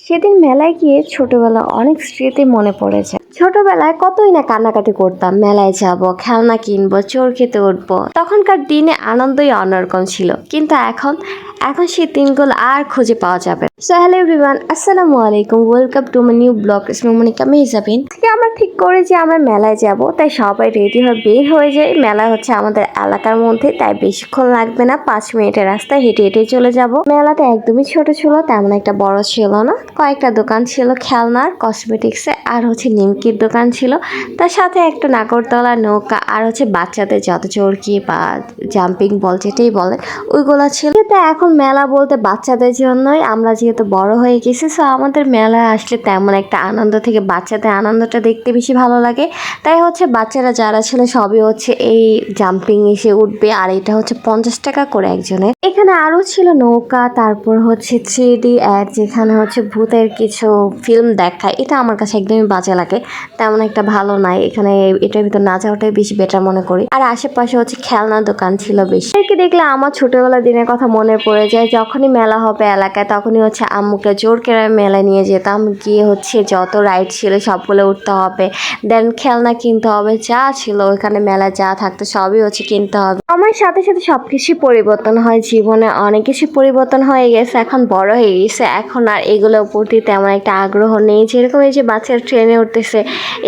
সেদিন মেলায় গিয়ে ছোটবেলা অনেক স্মৃতি মনে পড়ে যায়। ছোটবেলায় কতই না কান্নাকাটি করতাম, মেলায় যাব, খেলনা কিনবো, চোর খেতে উঠবো। তখনকার দিনে আনন্দই অন্যরকম ছিল, কিন্তু এখন এখন সেই দিনগুলো আর খুঁজে পাওয়া যাবে। সো হ্যালো এভরিওয়ান, আসসালামু আলাইকুম, welcome to my new blog. ইসমি মনিকা মেহজাবিন। আজকে আমরা ঠিক করে যে আমরা মেলায় যাব, তাই সবাই রেডি হয়ে বের হয়ে যায়। মেলা হচ্ছে আমাদের এলাকার মধ্যে, তাই বেশিক্ষণ লাগবে না, 5 মিনিটের রাস্তায় হেঁটে হেঁটে চলে যাব। মেলাটা একদমই ছোট ছিল, তেমন একটা বড় ছিল না। কয়েকটা দোকান ছিল খেলনার, কসমেটিক্সে, আর হচ্ছে নিমকির দোকান ছিল। তার সাথে একটা নাগরদোলা, নৌকা, আর হচ্ছে বাচ্চাদের যত চরকি বা জাম্পিং বল যেটাই বলে ওইগুলো ছিল। কিন্তু এখন মেলা বলতে বাচ্চাদের জন্যই, আমরা যেহেতু বড় হয়ে গেছি, সো আমাদের মেলায় আসলে তেমন একটা আনন্দ থেকে বাচ্চাদের আনন্দটা দেখতে বেশি ভালো লাগে। তাই হচ্ছে বাচ্চারা যারা ছিল সবই হচ্ছে এই জাম্পিং এসে উঠবে, আর এটা হচ্ছে 50 টাকা করে একজনের। এখানে আরো ছিল নৌকা, তারপর হচ্ছে 3D অ্যাড, যেখানে হচ্ছে ভূতের কিছু ফিল্ম দেখায়। এটা আমার কাছে একদমই বাজে লাগে, তেমন একটা ভালো নাই। এখানে এটার ভিতর না যাওয়াটাই বেশি বেটার মনে করি। আর আশেপাশে হচ্ছে খেলনা দোকান ছিল বেশি। এদেরকে দেখলে আমার ছোটবেলার দিনের কথা মনে পড়ে যায়। যখনই মেলা হবে এলাকায়, তখনই হচ্ছে আম্মুকে জোর করে মেলায় নিয়ে যেতাম। গিয়ে হচ্ছে যত রাইড ছিল সবগুলো উঠতে হবে, দেন খেলনা কিনতে হবে, যা ছিল ওইখানে মেলা যা থাকতো সবই হচ্ছে কিনতে হবে। আমার সাথে সাথে সবকিছু পরিবর্তন হয়, জীবনে অনেক কিছু পরিবর্তন হয়ে গেছে। এখন বড় হয়ে গেছে, এখন আর এগুলোর প্রতি তেমন একটা আগ্রহ নেই। যেরকম এই যে বাচ্চারা ট্রেনে উঠতেছে,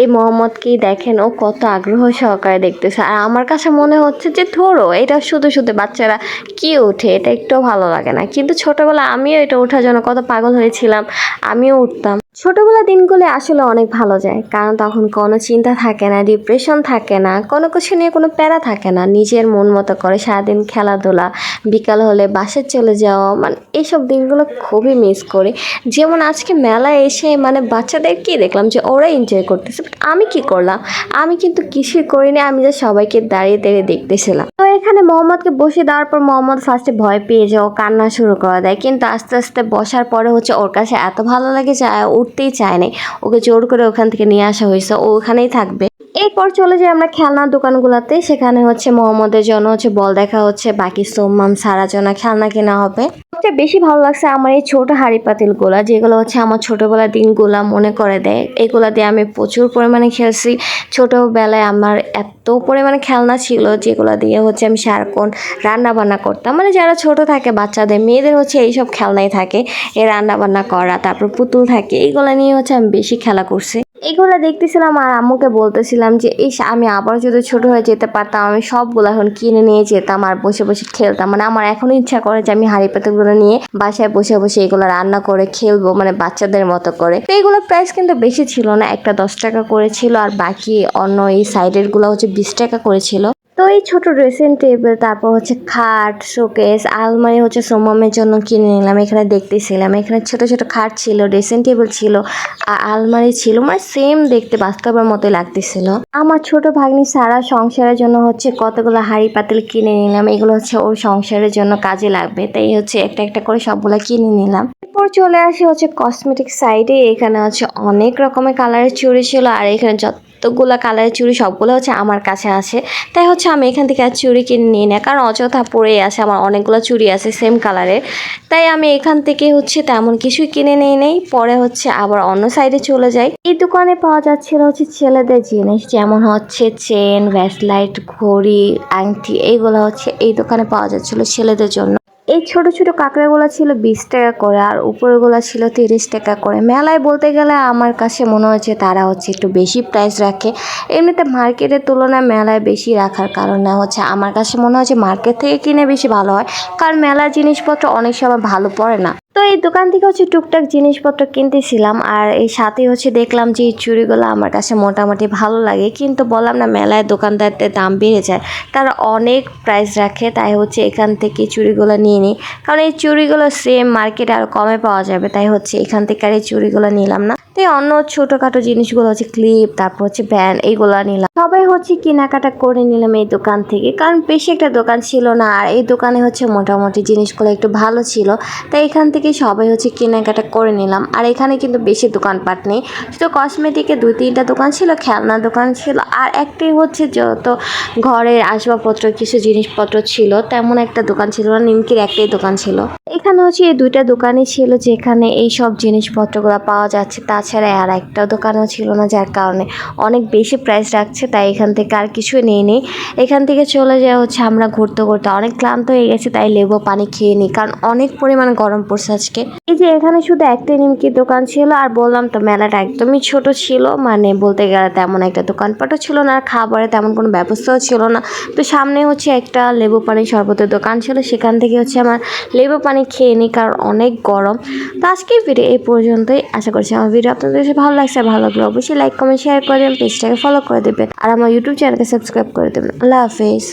এই মোহাম্মদকেই দেখেন, ও কত আগ্রহ সহকারে দেখতেছে। আর আমার কাছে মনে হচ্ছে যে ধরো এটা শুধু শুধু বাচ্চারা কি ওঠে, এটা একটু ভালো লাগে না। কিন্তু ছোটবেলা আমিও এটা ওঠার জন্য কত পাগল হয়েছিলাম, আমিও উঠতাম। ছোটবেলা দিনগুলো আসলে অনেক ভালো যায়, কারণ তখন কোনো চিন্তা থাকে না, ডিপ্রেশন থাকে না, কোনো কিছু নিয়ে কোনো প্যারা থাকে না। নিজের মন মতো করে সারাদিন খেলাধুলা, বিকাল হলে বাসায় চলে যাওয়া, মানে এইসব দিনগুলো খুবই মিস করি। যেমন আজকে মেলায় এসে মানে বাচ্চাদেরকেই দেখলাম যে ওরা এনজয় করতেছে, বাট আমি কি করলাম? আমি কিন্তু কিছুই করিনি, আমি যে সবাইকে দাঁড়িয়ে দাঁড়িয়ে দেখতেছিলাম। তো এখানে মোহাম্মদকে বসে দেওয়ার পর মোহাম্মদ ফার্স্টে ভয় পেয়ে যায়, ও কান্না শুরু করে দেয়। কিন্তু আস্তে আস্তে বসার পরে হচ্ছে ওর কাছে এত ভালো লাগে যে উঠতেই চায় নাই। ওকে জোর করে ওখান থেকে নিয়ে আসা হয়েছে, ও ওখানেই থাকবে। এরপর চলে যাই আমরা খেলনার দোকানগুলোতে। সেখানে হচ্ছে মোহাম্মদের জন্য হচ্ছে বল দেখা হচ্ছে, বাকি সোম্মাম সারার জন্য খেলনা কেনা হবে। সবচেয়ে বেশি ভালো লাগছে আমার এই ছোট হাঁড়ি পাতিলগুলা, যেগুলো হচ্ছে আমার ছোটবেলার দিনগুলা মনে করে দেয়। এগুলা দিয়ে আমি প্রচুর পরিমাণে খেলছি। ছোটবেলায় আমার এত পরিমাণে খেলনা ছিল, যেগুলো দিয়ে হচ্ছে আমি সারাক্ষণ রান্না বান্না করতাম। মানে যারা ছোট থাকে বাচ্চাদের, মেয়েদের হচ্ছে এইসব খেলনাই থাকে, এই রান্না বান্না করা, তারপর পুতুল থাকে, এইগুলা নিয়ে হচ্ছে আমি বেশি খেলা করছি। এগুলো দেখতেছিলাম আর আম্মুকে বলতেছিলাম যে আমি আবার যদি ছোট হয়ে যেতে পারতাম, আমি সবগুলো এখন কিনে নিয়ে যেতাম আর বসে বসে খেলতাম। মানে আমার এখনো ইচ্ছা করে যে আমি হাঁড়ি পাতিলগুলো নিয়ে বাসায় বসে বসে এগুলো রান্না করে খেলবো, মানে বাচ্চাদের মতো করে। তো এগুলোর প্রাইস কিন্তু বেশি ছিল না, একটা 10 টাকা করে ছিল, আর বাকি অন্য এই সাইডের গুলো হচ্ছে 20 টাকা করে ছিল। তো এই ছোট ড্রেসিং টেবিল, তারপর হচ্ছে খাট, শোকেস, আলমারি হচ্ছে সোমামের জন্য কিনে নিলাম। এখানে দেখতেছিলাম, এখানে ছোট ছোট খাট ছিল, ড্রেসিং টেবিল ছিল, আর আলমারি ছিল, মানে সেম দেখতে বাস্তবের মতোই লাগতেছিল। আমার ছোট ভাগ্নি সারা সংসারের জন্য হচ্ছে কতগুলো হাঁড়ি পাতিল কিনে নিলাম। এগুলো হচ্ছে ওর সংসারের জন্য কাজে লাগবে, তাই হচ্ছে একটা একটা করে সবগুলো কিনে নিলাম। এরপর চলে আসে হচ্ছে কসমেটিক সাইডে। এখানে হচ্ছে অনেক রকমের কালারের চুড়ি ছিল, আর এখানে যতগুলা কালারের চুড়ি সবগুলো হচ্ছে আমার কাছে আছে। তাই হচ্ছে আমি এখান থেকে আর চুড়ি কিনে নিই না, কারণ অযথা পরে আছে, আমার অনেকগুলো চুড়ি আছে সেম কালারের। তাই আমি এখান থেকে হচ্ছে তেমন কিছুই কিনে নেই। পরে হচ্ছে আবার অন্য সাইডে চলে যাই। এই দোকানে পাওয়া যাচ্ছিল হচ্ছে ছেলেদের জিনিস, যেমন হচ্ছে চেন, ব্রেসলাইট, ঘড়ি, আংটি, এইগুলো হচ্ছে এই দোকানে পাওয়া যাচ্ছিল ছেলেদের জন্য। এই ছোট ছোট কাঁকড়াগুলো ছিল 20 টাকা করে, আর উপরেগুলো ছিল 30 টাকা করে। মেলায় বলতে গেলে আমার কাছে মনে হচ্ছে তারা হচ্ছে একটু বেশি প্রাইস রাখে। এমনিতে মার্কেটের তুলনায় মেলায় বেশি রাখার কারণে হচ্ছে আমার কাছে মনে হচ্ছে মার্কেট থেকে কিনে বেশি ভালো হয়, কারণ মেলার জিনিসপত্র অনেক সময় ভালো পড়ে না। তো এই দোকান থেকে হচ্ছে টুকটাক জিনিসপত্র কিনতেছিলাম, আর এই সাথে হচ্ছে দেখলাম যে এই চুড়িগুলো আমার কাছে মোটামুটি ভালো লাগে। কিন্তু বললাম না, মেলায় দোকানদারদের দাম বেড়ে যায়, তারা অনেক প্রাইস রাখে। তাই হচ্ছে এখান থেকে চুড়িগুলো নিয়ে নিই, কারণ এই চুড়িগুলো সেম মার্কেটে আরও কমে পাওয়া যাবে। তাই হচ্ছে এখান থেকে আর এই চুড়িগুলো নিলাম না। তো তাই অন্য ছোটখাটো জিনিসগুলো হচ্ছে ক্লিপ, তারপর হচ্ছে ব্যান্ড, এইগুলো নিলাম। সবাই হচ্ছে কেনাকাটা করে নিলাম এই দোকান থেকে, কারণ বেশি একটা দোকান ছিল না, আর এই দোকানে হচ্ছে মোটামুটি জিনিসগুলো একটু ভালো ছিল। তাই এখান থেকে সবাই হচ্ছে কেনাকাটা করে নিলাম। আর এখানে কিন্তু বেশি দোকানপাট নেই, শুধু কসমেটিকের 2-3টা দোকান ছিল, খেলনার দোকান ছিল, আর একটাই হচ্ছে যত ঘরের আসবাবপত্র কিছু জিনিসপত্র ছিল তেমন একটা দোকান ছিল না, নিমকির একটাই দোকান ছিল। এখানে হচ্ছে এই 2টা দোকানই ছিল যেখানে এই সব জিনিসপত্রগুলো পাওয়া যাচ্ছে, তাছাড়া আর একটা দোকানও ছিল না, যার কারণে অনেক বেশি প্রাইস রাখছে। তাই এখান থেকে আর কিছু নেই। এখান থেকে চলে যাওয়া হচ্ছে আমরা ঘুরতে ঘুরতে অনেক ক্লান্ত হয়ে গেছে, তাই লেবু পানি খেয়ে নিই, কারণ অনেক পরিমাণ গরম পড়ছে আজকে। এই যে এখানে শুধু একটাই নিমকির দোকান ছিল, আর বললাম তো মেলাটা একদমই ছোট ছিল, মানে বলতে গেলে তেমন একটা দোকানপাটও ছিল না, আর খাবারের তেমন কোনো ব্যবস্থাও ছিল না। তো সামনে হচ্ছে একটা লেবু পানি শরবতের দোকান ছিল, সেখান থেকে হচ্ছে আমার লেবু পানি খেয়ে নিই, কারণ অনেক গরম। তো আজকের ভিডিও এই পর্যন্তই। আশা করছি আমার ভিডিও আপনাদের কাছে ভালো লাগছে। ভালো লাগলে অবশ্যই লাইক কমেন্ট শেয়ার করে দেবেন, পেজটাকে ফলো করে দেবেন, আর আমার ইউটিউব চ্যানেলকে সাবস্ক্রাইব করে দেবেন। আল্লাহ হাফেজ।